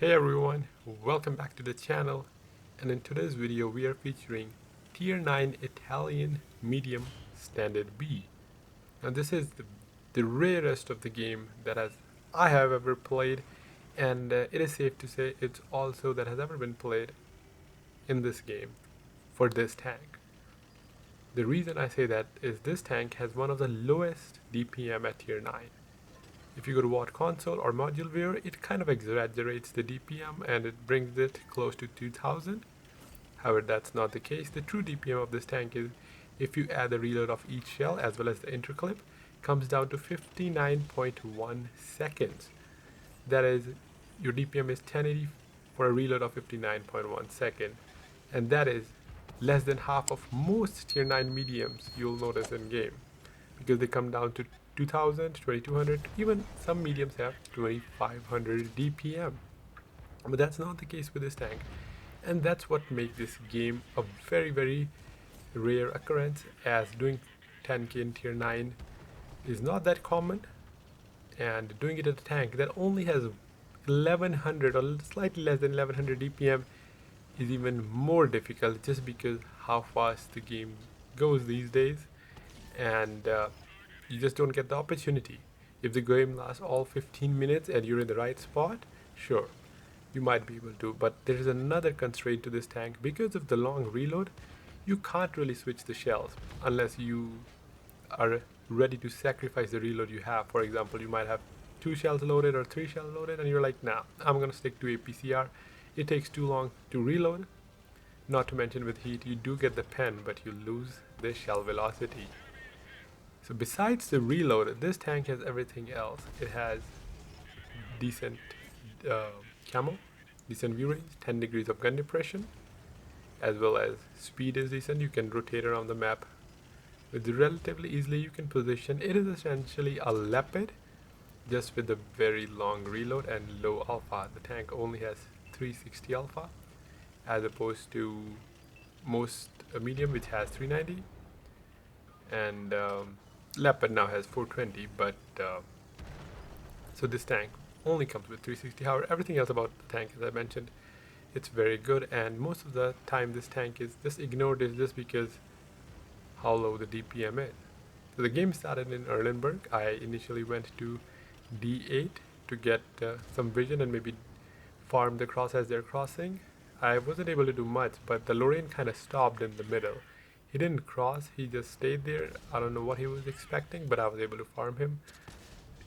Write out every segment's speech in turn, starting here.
Hey everyone, welcome back to the channel, and in today's video we are featuring Tier 9 Italian Medium Standard B. Now this is the rarest of the game I have ever played, and it is safe to say it's also that has ever been played in this game for this tank. The reason I say that is this tank has one of the lowest DPM at Tier 9. If you go to WoT console or module viewer, it kind of exaggerates the DPM and it brings it close to 2000. However, that's not the case. The true DPM of this tank is, if you add the reload of each shell as well as the interclip, comes down to 59.1 seconds. That is, your DPM is 1080 for a reload of 59.1 second, and that is less than half of most tier 9 mediums you'll notice in game, because they come down to 2000, 2200, even some mediums have 2500 DPM. But that's not the case with this tank, and that's what makes this game a very rare occurrence, as doing 10k in tier 9 is not that common, and doing it at a tank that only has 1100 or slightly less than 1100 DPM is even more difficult, just because how fast the game goes these days, and you just don't get the opportunity. If the game lasts all 15 minutes and you're in the right spot, sure, you might be able to, but there is another constraint to this tank. Because of the long reload, you can't really switch the shells unless you are ready to sacrifice the reload you have. For example, you might have 2 shells loaded or 3 shells loaded, and you're like, nah, I'm gonna stick to APCR. It takes too long to reload. Not to mention, with heat you do get the pen, but you lose the shell velocity. So besides the reload, this tank has everything else. It has decent camo, decent view range, 10 degrees of gun depression, as well as speed is decent. You can rotate around the map with relatively easily. You can position. It is essentially a leopard, just with a very long reload and low alpha. The tank only has 360 alpha, as opposed to most medium, which has 390, and Leopard now has 420, but so this tank only comes with 360. However, everything else about the tank, as I mentioned, it's very good, and most of the time this tank is just ignored is just because how low the DPM is. So the game started in Erenberg. I initially went to D8 to get some vision and maybe farm the cross as they're crossing. I wasn't able to do much, but the Lorraine kind of stopped in the middle. He didn't cross, he just stayed there. I don't know what he was expecting, but I was able to farm him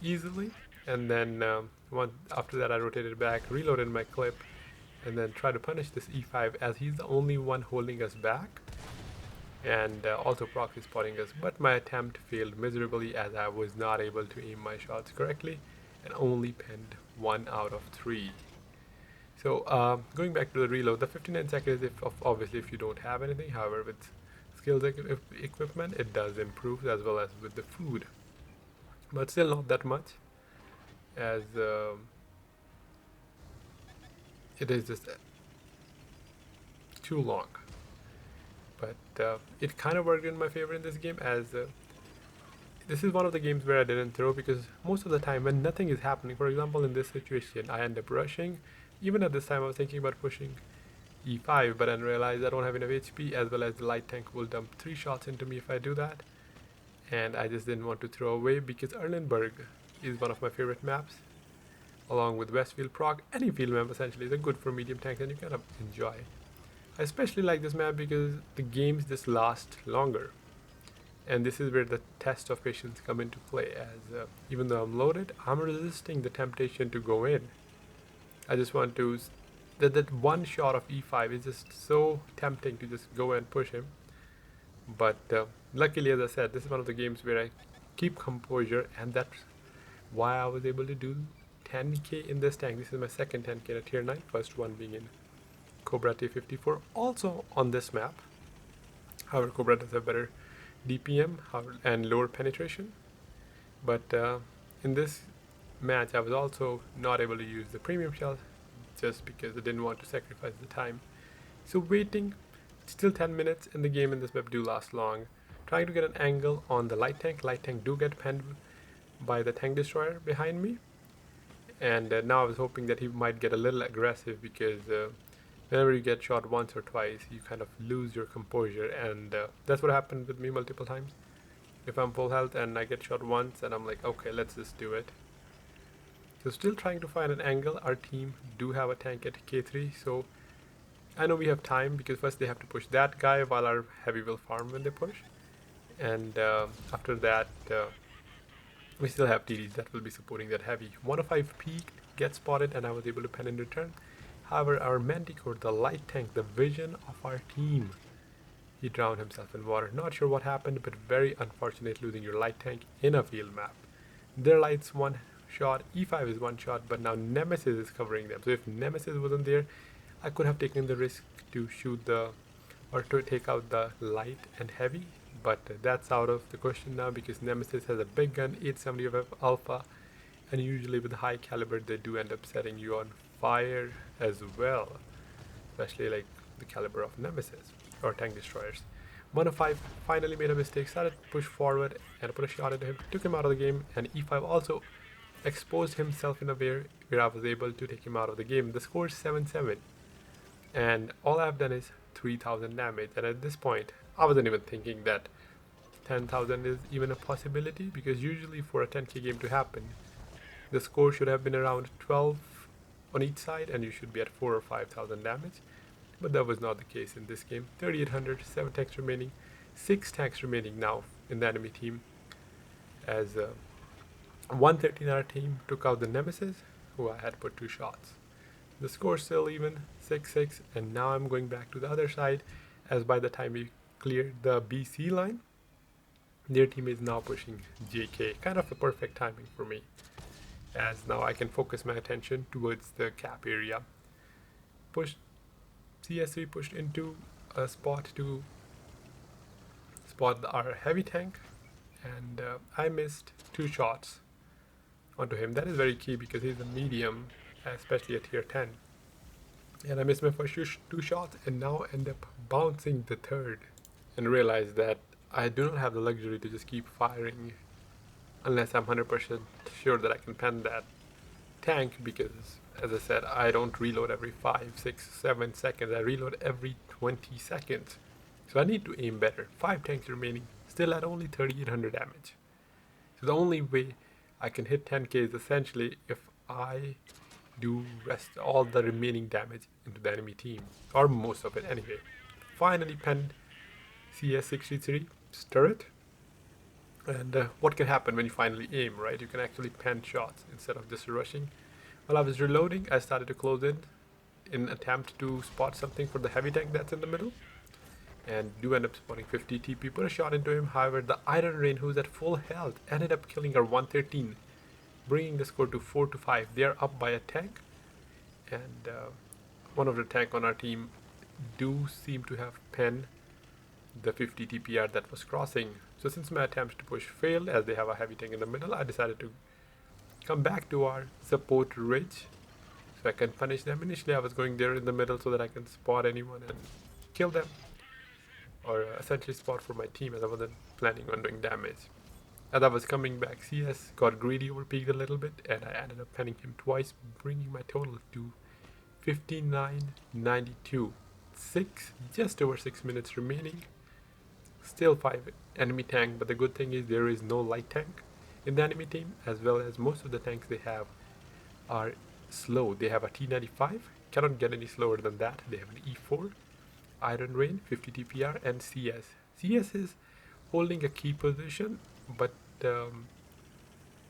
easily. And then after that I rotated back, reloaded my clip, and then tried to punish this E5, as he's the only one holding us back, and also proxy spotting us. But my attempt failed miserably, as I was not able to aim my shots correctly and only penned 1 out of 3. So going back to the reload, the 59 seconds is obviously if you don't have anything. However, with skills equipment, it does improve, as well as with the food, but still not that much, as it is just too long. But it kind of worked in my favor in this game, as this is one of the games where I didn't throw, because most of the time when nothing is happening, for example in this situation, I end up rushing. Even at this time I was thinking about pushing E5, but then realized I don't have enough HP, as well as the light tank will dump 3 shots into me if I do that, and I just didn't want to throw away, because Erenberg is one of my favorite maps, along with Westfield Prague. Any field map essentially is good for medium tanks, and you kind of enjoy. I especially like this map because the games just last longer, and this is where the test of patience come into play, as even though I'm loaded, I'm resisting the temptation to go in. I just want to, that one shot of E5 is just so tempting to just go and push him. But luckily, as I said, this is one of the games where I keep composure, and that's why I was able to do 10k in this tank. This is my second 10k at tier 9, first one being in Cobra T54, also on this map. However, Cobra does have better DPM and lower penetration, but in this match I was also not able to use the premium shells, just because I didn't want to sacrifice the time. So waiting, still 10 minutes in the game, and this map do last long. Trying to get an angle on the light tank do get penned by the tank destroyer behind me, And now I was hoping that he might get a little aggressive, because whenever you get shot once or twice, you kind of lose your composure, and that's what happened with me multiple times. If I'm full health and I get shot once, and I'm like, okay, let's just do it. So still trying to find an angle. Our team do have a tank at K3, so I know we have time, because first they have to push that guy while our heavy will farm when they push, and after that we still have TDs that will be supporting that heavy. 105 peaked, gets spotted, and I was able to pen in return. However, our Manticore, the light tank, the vision of our team, he drowned himself in water. Not sure what happened, but very unfortunate losing your light tank in a field map. Their light's one shot, E5 is one shot, but now Nemesis is covering them. So if Nemesis wasn't there, I could have taken the risk to shoot or to take out the light and heavy, but that's out of the question now, because Nemesis has a big gun, 875 alpha, and usually with high caliber they do end up setting you on fire as well, especially like the caliber of Nemesis or tank destroyers. 105 finally made a mistake, started to push forward and put a shot into him, took him out of the game, and E5 also exposed himself in a way where I was able to take him out of the game. The score is 7-7, and all I've done is 3000 damage, and at this point I wasn't even thinking that 10,000 is even a possibility, because usually for a 10k game to happen, the score should have been around 12 on each side, and you should be at 4 or 5,000 damage. But that was not the case in this game. 3800, 7 tanks remaining, 6 tanks remaining now in the enemy team, as 113 our team took out the Nemesis, who I had put 2 shots. The score still even, 6-6, and now I'm going back to the other side, as by the time we cleared the BC line, their team is now pushing JK. Kind of a perfect timing for me, as now I can focus my attention towards the cap area. CS3 pushed into a spot to spot our heavy tank, and I missed 2 shots onto him. That is very key, because he's a medium, especially at tier 10. And I missed my first 2 shots, and now end up bouncing the third, and realize that I do not have the luxury to just keep firing unless I'm 100% sure that I can pen that tank, because as I said, I don't reload every 5, 6, 7 seconds. I reload every 20 seconds. So I need to aim better. 5 tanks remaining, still at only 3800 damage. So the only way I can hit 10k is essentially if I do rest all the remaining damage into the enemy team, or most of it anyway. Finally penned CS63 turret. And what can happen when you finally aim, right? You can actually pen shots instead of just rushing. While I was reloading, I started to close in attempt to spot something for the heavy tank that's in the middle, and do end up spotting 50 TP, put a shot into him. However, the Iron Rain, who's at full health, ended up killing our 113, bringing the score to 4-5. They are up by a tank, and one of the tank on our team do seem to have penned the 50 TPR that was crossing. So since my attempts to push failed, as they have a heavy tank in the middle, I decided to come back to our support ridge so I can punish them. Initially I was going there in the middle so that I can spot anyone and kill them, or essentially spot for my team, as I wasn't planning on doing damage. As I was coming back, CS got greedy, overpeaked a little bit, and I ended up penning him twice, bringing my total to 59.92. Just over 6 minutes remaining. Still 5 enemy tank, but the good thing is there is no light tank in the enemy team, as well as most of the tanks they have are slow. They have a T95, cannot get any slower than that. They have an E4, Iron Rain, 50 TPR, and CS. CS is holding a key position, but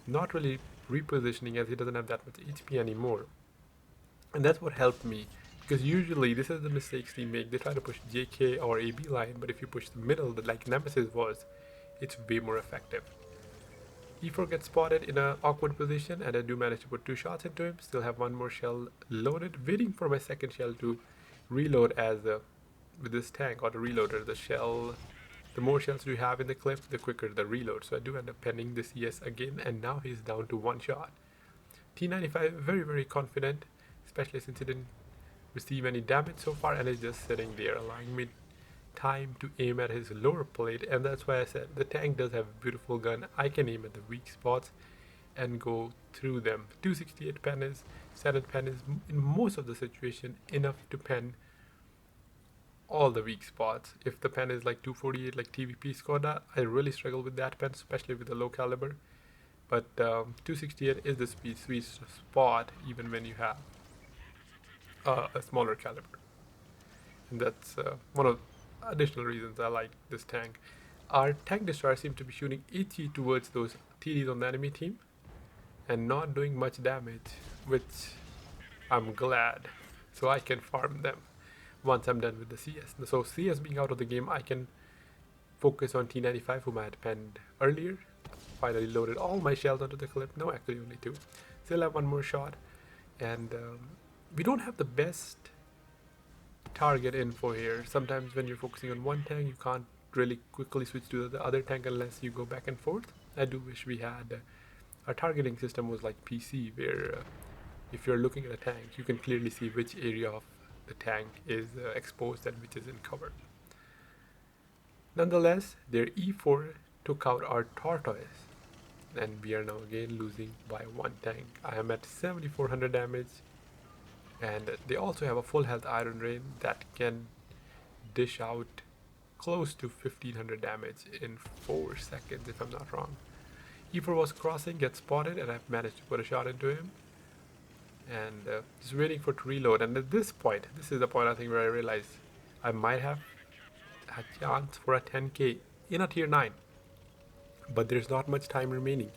not really repositioning, as he doesn't have that much HP anymore. And that's what helped me, because usually this is the mistakes they make. They try to push JK or AB line, but if you push the middle, like Nemesis was, it's way more effective. E4 gets spotted in an awkward position, and I do manage to put 2 shots into him. Still have 1 more shell loaded, waiting for my second shell to reload, as with this tank or the reloader, the more shells you have in the clip, the quicker the reload. So I do end up penning the CS again, and now he's down to 1 shot. T95 very, very confident, especially since he didn't receive any damage so far, and is just sitting there, allowing me time to aim at his lower plate. And that's why I said the tank does have a beautiful gun. I can aim at the weak spots and go through them. 268 pen is, 7 pen is in most of the situation enough to pen all the weak spots. If the pen is like 248 like TVP Skoda, I really struggle with that pen, especially with the low caliber. But 268 is the sweet spot even when you have a smaller caliber. And that's one of additional reasons I like this tank. Our tank destroyer seems to be shooting itchy towards those TDs on the enemy team and not doing much damage, which I'm glad, so I can farm them once I'm done with the CS. So CS being out of the game, I can focus on T95, whom I had penned earlier. Finally loaded all my shells onto the clip. No, actually only 2. Still have 1 more shot, and we don't have the best target info here. Sometimes when you're focusing on one tank, you can't really quickly switch to the other tank unless you go back and forth. I do wish we had our targeting system was like PC, where if you're looking at a tank, you can clearly see which area of the tank is exposed and which is in cover. Nonetheless, their E4 took out our tortoise, and we are now again losing by 1 tank. I am at 7400 damage, and they also have a full health Iron Rain that can dish out close to 1500 damage in 4 seconds, if I'm not wrong. E4 was crossing, gets spotted, and I've managed to put a shot into him. And just waiting for it to reload. And at this point, this is the point I think where I realized I might have a chance for a 10k in a tier 9. But there's not much time remaining.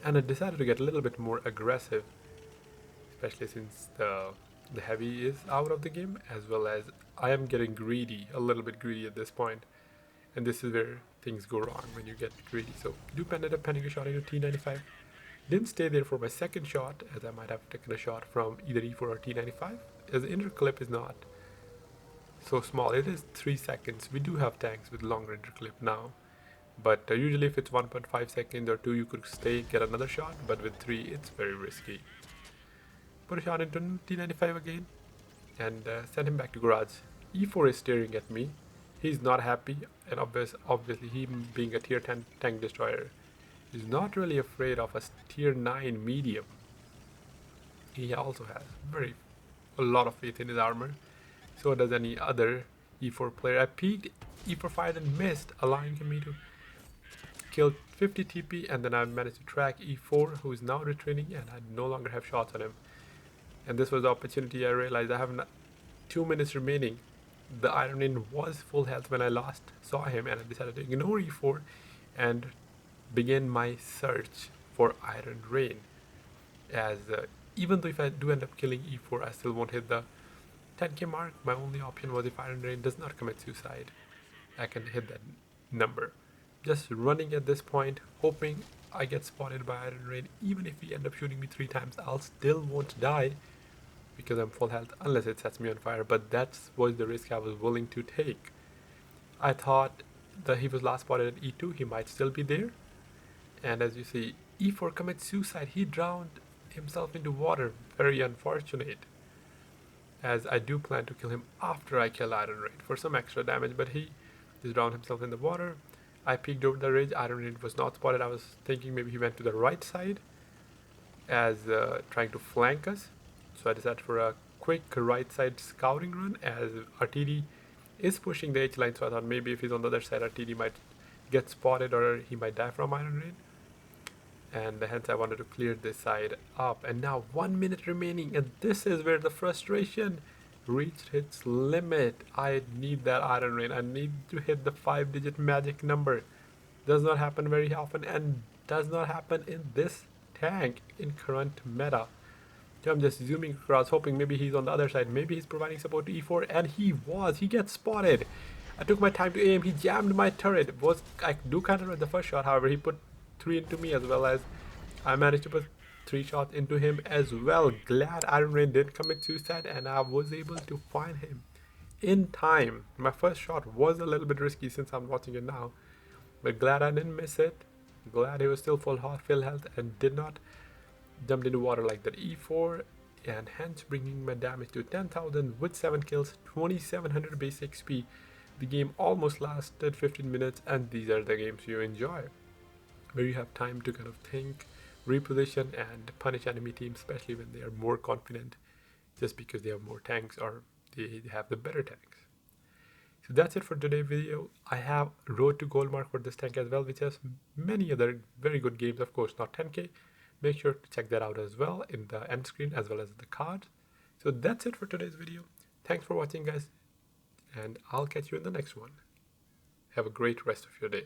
And I decided to get a little bit more aggressive, especially since the heavy is out of the game, as well as I am getting greedy, a little bit greedy at this point. And this is where things go wrong when you get greedy. So do ended up penning a shot into T95. Didn't stay there for my second shot, as I might have taken a shot from either E4 or T95, as the inner clip is not so small. It is 3 seconds. We do have tanks with longer inner clip now, but usually if it's 1.5 seconds or 2, you could stay, get another shot, but with 3, it's very risky. Put a shot into T95 again, and send him back to garage. E4 is staring at me. He's not happy, and obviously him being a tier 10 tank destroyer, he's not really afraid of a tier 9 medium. He also has a lot of faith in his armor. So does any other E4 player. I peeked, E4 fired and missed, allowing me to kill 50 TP, and then I managed to track E4, who is now retreating, and I no longer have shots on him. And this was the opportunity. I realized I have 2 minutes remaining. The Iron Rain was full health when I last saw him, and I decided to ignore E4 and begin my search for Iron Rain. As even though if I do end up killing E4, I still won't hit the 10k mark. My only option was if Iron Rain does not commit suicide, I can hit that number. Just running at this point, hoping I get spotted by Iron Rain. Even if he end up shooting me 3 times, I'll still won't die, because I'm full health, unless it sets me on fire. But that was the risk I was willing to take. I thought that he was last spotted at E2, he might still be there. And as you see, E4 commits suicide. He drowned himself into water. Very unfortunate, as I do plan to kill him after I kill Iron Rain for some extra damage, but he just drowned himself in the water. I peeked over the ridge. Iron Rain was not spotted. I was thinking maybe he went to the right side as trying to flank us. So I decided for a quick right side scouting run, as RTD is pushing the H line. So I thought maybe if he's on the other side, RTD might get spotted or he might die from Iron Rain. And hence I wanted to clear this side up. And now 1 minute remaining, and this is where the frustration reached its limit. I need that Iron Rain. I need to hit the 5-digit magic number. Does not happen very often, and does not happen in this tank in current meta. So I'm just zooming across, hoping maybe he's on the other side. Maybe he's providing support to E4, and he was. He gets spotted. I took my time to aim. He jammed my turret. I do kind of read the first shot, however, he put 3 into me, as well as I managed to put 3 shots into him as well. Glad Iron Rain did commit suicide, and I was able to find him in time. My first shot was a little bit risky since I'm watching it now, but glad I didn't miss it. Glad he was still full health and did not jump into water like that. E4, and hence bringing my damage to 10,000 with 7 kills, 2700 base XP. The game almost lasted 15 minutes, and these are the games you enjoy, where you have time to kind of think, reposition and punish enemy teams, especially when they are more confident just because they have more tanks or they have the better tanks. So that's it for today's video. I have road to gold mark for this tank as well, which has many other very good games, of course not 10k. Make sure to check that out as well in the end screen as well as the cards. So that's it for today's video. Thanks for watching, guys, and I'll catch you in the next one. Have a great rest of your day.